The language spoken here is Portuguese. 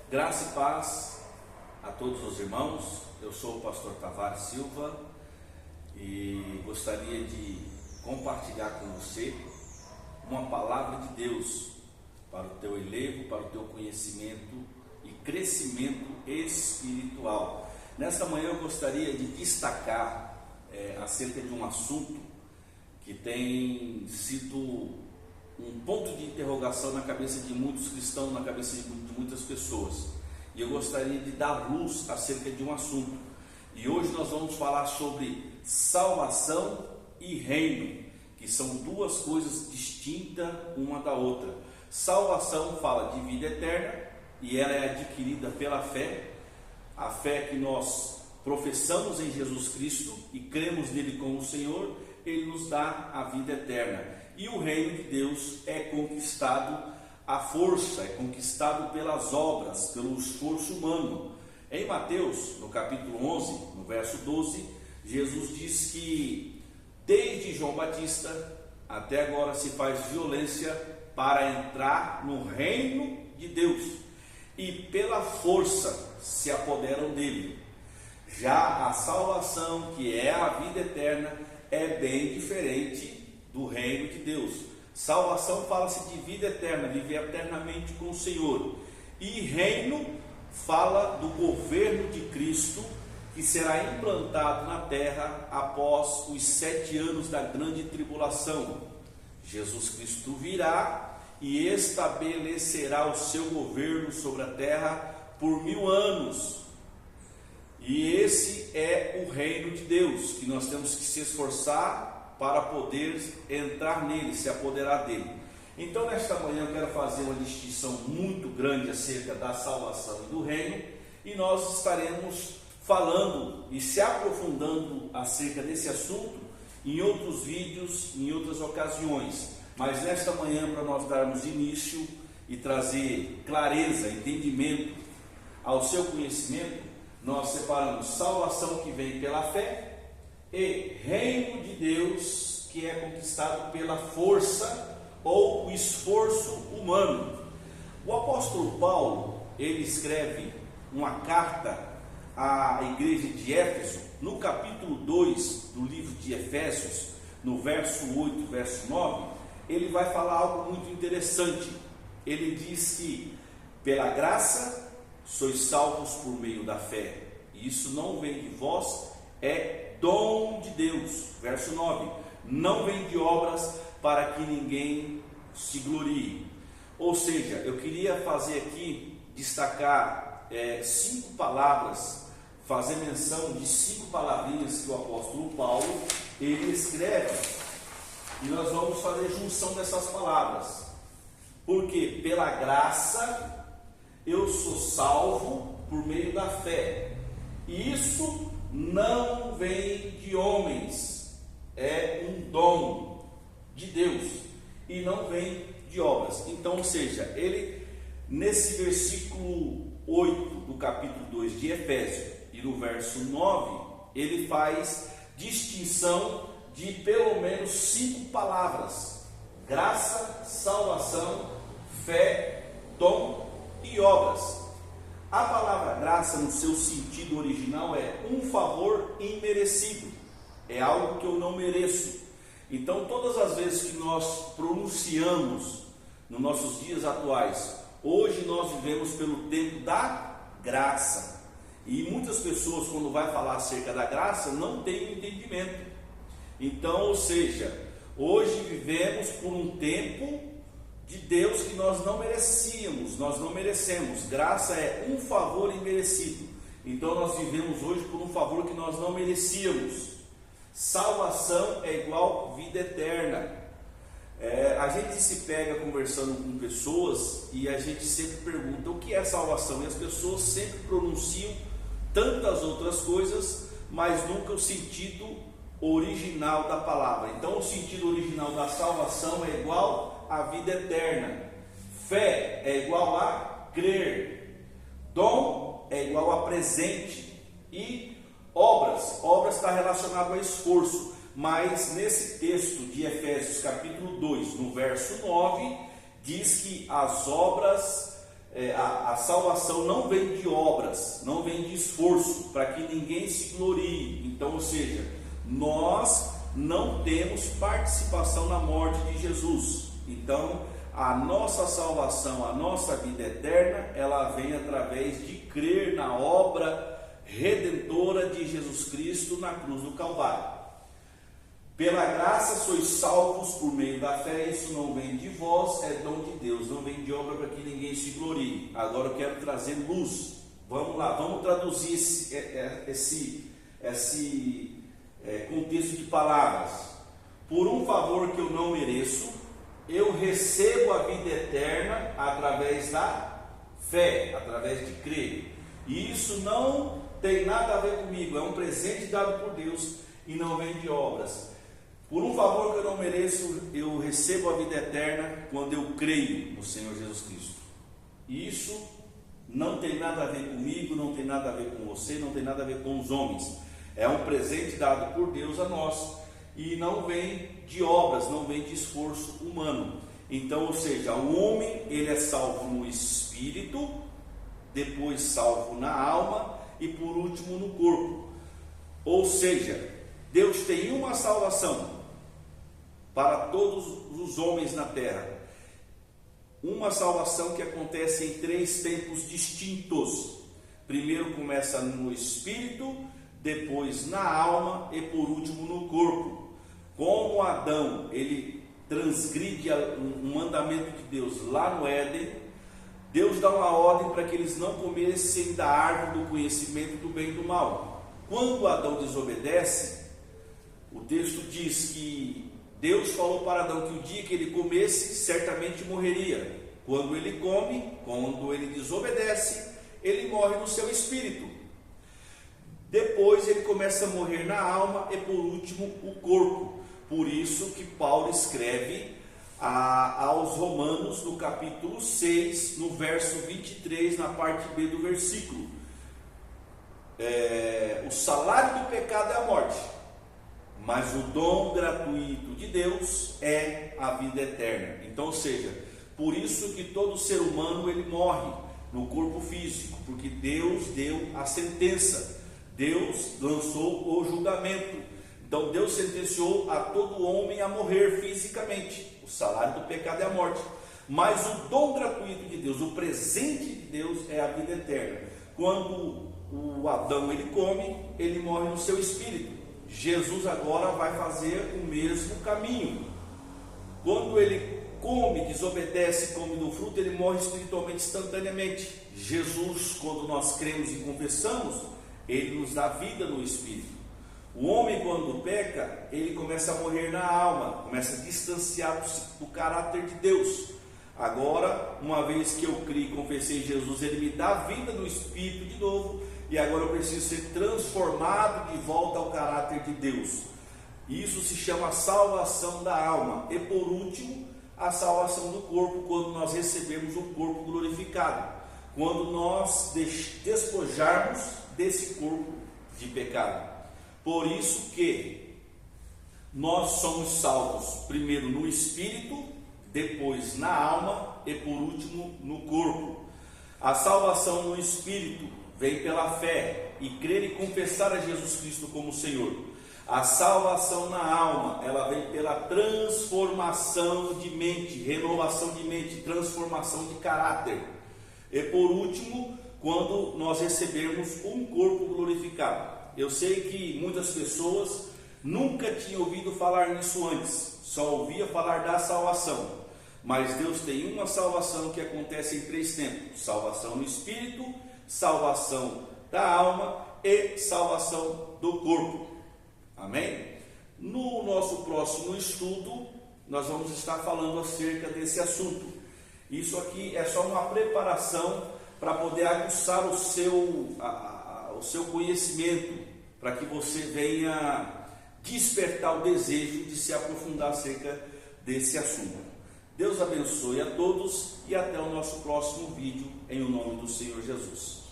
Graça e paz a todos os irmãos. Eu sou o pastor Tavares Silva e gostaria de compartilhar com você uma palavra de Deus para o teu elevo, para o teu conhecimento e crescimento espiritual. Nesta manhã eu gostaria de destacar acerca de um assunto que tem sido um ponto de interrogação na cabeça de muitos cristãos, na cabeça de muitas pessoas. E eu gostaria de dar luz acerca de um assunto. E hoje nós vamos falar sobre salvação e reino, que são duas coisas distintas uma da outra. Salvação fala de vida eterna e ela é adquirida pela fé, a fé que nós professamos em Jesus Cristo e cremos nele como Senhor. Ele nos dá a vida eterna. E o reino de Deus é conquistado à força, é conquistado pelas obras, pelo esforço humano. Em Mateus, no capítulo 11, no verso 12, Jesus diz que desde João Batista até agora se faz violência para entrar no reino de Deus, e pela força se apoderam dele. Já a salvação, que é a vida eterna, é bem diferente do reino de Deus. Salvação fala-se de vida eterna, viver eternamente com o Senhor. E reino fala do governo de Cristo, que será implantado na terra após os 7 anos da grande tribulação. Jesus Cristo virá e estabelecerá o seu governo sobre a terra por 1000 anos. E esse é o reino de Deus, que nós temos que se esforçar para poder entrar nele, se apoderar dele. Então, nesta manhã eu quero fazer uma distinção muito grande acerca da salvação e do reino, e nós estaremos falando e se aprofundando acerca desse assunto em outros vídeos, em outras ocasiões. Mas nesta manhã, para nós darmos início e trazer clareza, entendimento ao seu conhecimento, nós separamos salvação que vem pela fé e reino de Deus que é conquistado pela força ou o esforço humano. O apóstolo Paulo, ele escreve uma carta à igreja de Éfeso, no capítulo 2 do livro de Efésios, no verso 8, verso 9, ele vai falar algo muito interessante. Ele diz que pela graça sois salvos por meio da fé, e isso não vem de vós, é dom de Deus. Verso 9, não vem de obras para que ninguém se glorie. Ou seja, eu queria fazer aqui, destacar 5 palavras, fazer menção de 5 palavrinhas que o apóstolo Paulo, ele escreve, e nós vamos fazer junção dessas palavras. Porque pela graça eu sou salvo por meio da fé, e isso não vem de homens, é um dom de Deus e não vem de obras. Então, ou seja, ele nesse versículo 8 do capítulo 2 de Efésios e no verso 9, ele faz distinção de pelo menos 5 palavras: graça, salvação, fé, dom e obras. A palavra graça, no seu sentido original, é um favor imerecido, é algo que eu não mereço. Então, todas as vezes que nós pronunciamos nos nossos dias atuais, hoje nós vivemos pelo tempo da graça, e muitas pessoas, quando vai falar acerca da graça, não têm entendimento. Então, ou seja, hoje vivemos por um tempo de Deus que nós não merecíamos, nós não merecemos. Graça é um favor imerecido. Então nós vivemos hoje por um favor que nós não merecíamos. Salvação é igual vida eterna. A gente se pega conversando com pessoas e a gente sempre pergunta o que é salvação, e as pessoas sempre pronunciam tantas outras coisas, mas nunca o sentido original da palavra. Então o sentido original da salvação é igual a vida eterna, fé é igual a crer, dom é igual a presente, e obras está relacionado a esforço. Mas nesse texto de Efésios capítulo 2, no verso 9, diz que as obras a salvação não vem de obras, não vem de esforço, para que ninguém se glorie. Então, ou seja, nós não temos participação na morte de Jesus. Então, a nossa salvação, a nossa vida eterna, ela vem através de crer na obra redentora de Jesus Cristo na cruz do Calvário. Pela graça sois salvos por meio da fé, isso não vem de vós, é dom de Deus, não vem de obra para que ninguém se glorie. Agora eu quero trazer luz. Vamos lá, vamos traduzir esse contexto de palavras. Por um favor que eu não mereço, eu recebo a vida eterna através da fé, através de crer. E isso não tem nada a ver comigo, é um presente dado por Deus e não vem de obras. Por um favor que eu não mereço, eu recebo a vida eterna quando eu creio no Senhor Jesus Cristo. E isso não tem nada a ver comigo, não tem nada a ver com você, não tem nada a ver com os homens. É um presente dado por Deus a nós e não vem de obras, não vem de esforço humano. Então, ou seja, o homem, ele é salvo no espírito, depois salvo na alma e por último no corpo. Ou seja, Deus tem uma salvação para todos os homens na terra. Uma salvação que acontece em 3 tempos distintos. Primeiro começa no espírito, depois na alma e por último no corpo. Como Adão, ele transgride um mandamento de Deus lá no Éden, Deus dá uma ordem para que eles não comessem da árvore do conhecimento do bem e do mal. Quando Adão desobedece, o texto diz que Deus falou para Adão que o dia que ele comesse, certamente morreria. Quando ele come, quando ele desobedece, ele morre no seu espírito. Depois ele começa a morrer na alma e por último o corpo. Por isso que Paulo escreve aos Romanos no capítulo 6, no verso 23, na parte B do versículo. O salário do pecado é a morte, mas o dom gratuito de Deus é a vida eterna. Então, ou seja, por isso que todo ser humano ele morre no corpo físico, porque Deus deu a sentença, Deus lançou o julgamento. Então Deus sentenciou a todo homem a morrer fisicamente. O salário do pecado é a morte, mas o dom gratuito de Deus, o presente de Deus é a vida eterna. Quando o Adão ele come, ele morre no seu espírito. Jesus agora vai fazer o mesmo caminho. Quando ele come, desobedece, come do fruto, ele morre espiritualmente instantaneamente. Jesus, quando nós cremos e confessamos, ele nos dá vida no espírito. O homem, quando peca, ele começa a morrer na alma, começa a distanciar do caráter de Deus. Agora, uma vez que eu criei e confessei Jesus, ele me dá vida no espírito de novo, e agora eu preciso ser transformado de volta ao caráter de Deus. Isso se chama salvação da alma. E por último, a salvação do corpo, quando nós recebemos um corpo glorificado, quando nós despojarmos desse corpo de pecado. Por isso que nós somos salvos primeiro no espírito, depois na alma e por último no corpo. A salvação no espírito vem pela fé e crer e confessar a Jesus Cristo como Senhor. A salvação na alma, ela vem pela transformação de mente, renovação de mente, transformação de caráter. E por último, quando nós recebermos um corpo glorificado. Eu sei que muitas pessoas nunca tinham ouvido falar nisso antes, só ouvia falar da salvação. Mas Deus tem uma salvação que acontece em 3 tempos: salvação no espírito, salvação da alma e salvação do corpo. Amém? No nosso próximo estudo, nós vamos estar falando acerca desse assunto. Isso aqui é só uma preparação para poder aguçar o seu conhecimento, para que você venha despertar o desejo de se aprofundar acerca desse assunto. Deus abençoe a todos e até o nosso próximo vídeo, em o nome do Senhor Jesus.